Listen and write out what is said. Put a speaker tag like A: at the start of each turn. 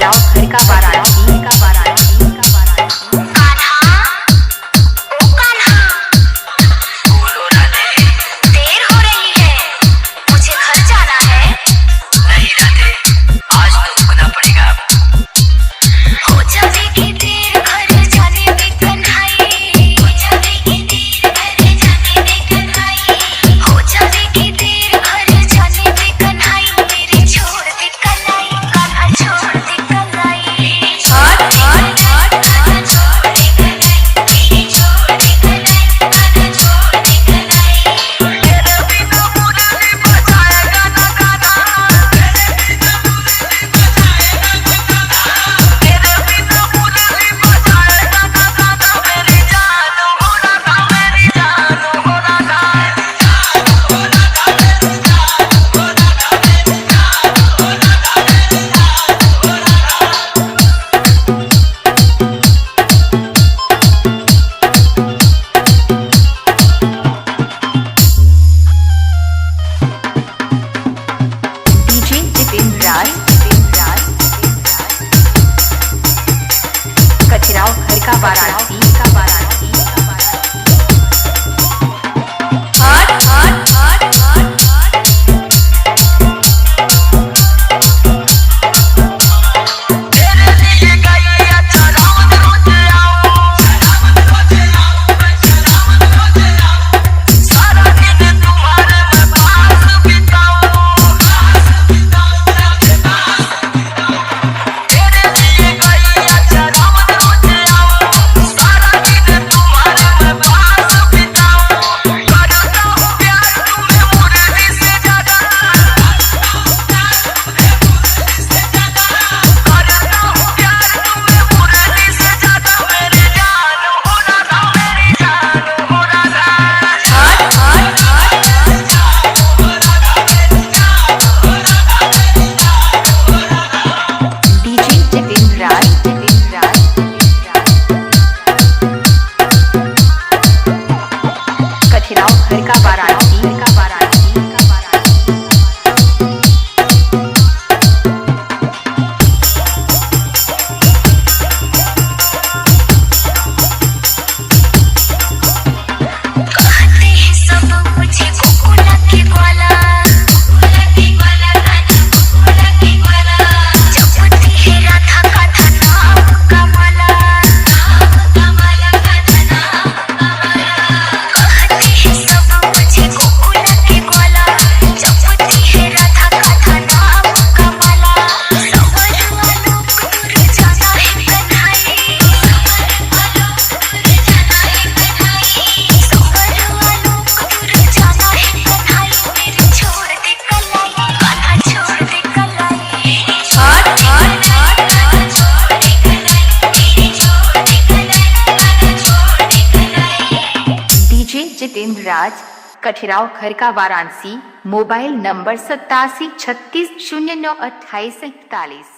A: खजुराहो घर का वाराणसी का वाराणसी का वाराणसी।
B: कान्हा, ओ कान्हा,
C: बोलो राधे।
B: देर हो रही है, मुझे घर जाना है।
C: नहीं राधे, आज तो रुकना पड़ेगा।
B: हो जाएगी देर घर जाने में कन्हाई, हो जाएगी देर घर जाने में कन्हाई, हो जाएगी देर घर जाने में कन्हाई। मेरे छोड़ दे कलाई, कान्हा छोड़ दे कलाई।
A: हट हट हट
B: कान्हा छोड़ दे कलाई, मेरी छोड़ दे कलाई, कान्हा छोड़ दे कलाई।
C: तेरे बिना मुरली बजाएगा ना गाना, तेरे बिना मुरली बजाएगा ना गाना, तेरे बिना मुरली बजाएगा ना गाना। मेरी जान हो राधा, मेरी जान हो राधा, मेरी जान हो राधा, मेरी जान हो राधा, मेरी जान हो राधा, मेरी जान हो राधा।
A: डीजे जितेंद्र राज खजुराहो घर का वाराणसी का वाराणसी का वाराणसी। हट हट हट हट हट
C: तेरे लिए गैया चरावन रोज आऊं, चरावन रोज आऊं, चरावन रोज आऊं। सारा दिन तुम्हारे मैं पास बिताऊं, पास बिताऊं, तेरे पास बिताऊं। तेरे लिए गैया चरावन रोज आऊं, सारा दिन तुम्हारे मैं पास बिताऊं। करता हूँ प्यार तुम्हें मुरली से ज्यादा, करता हूँ प्यार तुम्हें मुरली से ज्यादा, करता हूँ प्यार तुम्हें मुरली से ज्यादा। मेरी जान हो राधा, मेरी जान हो राधा,
A: हट हट हट
C: मेरी जान हो राधा, मेरी जान हो राधा, मेरी जान हो राधा।
A: डीजे जितेंद्र राज खजुराहो घर का वाराणसी का वाराणसी का वाराणसी।
B: कहते हैं सब मुझे गोकुला के ग्वाला, गोकुला के ग्वाला, राधा गोकुला के ग्वाला। जपती है राधा का नाम कमला, नाम कमला, राधा नाम कमला। कहते हैं सब मुझे गोकुला के ग्वाला, जपती है राधा का नाम कमला। सवर आलोक दूर जाना है कन्हाई, सवर आलोक दूर जाना है कन्हाई, सवर आलोक दूर जाना है कन्हाई। मेरे छोड़ दे कलाई, कान्हा छोड़ दे कलाई।
A: हट हट हट
B: कान्हा छोड़ दे कलाई, मेरी छोड़ दे कलाई, कान्हा छोड़ दे कलाई।
A: डीजे जितेंद्र राज खजुराहो घर का वाराणसी। Mobile number 87 36 09 28 41।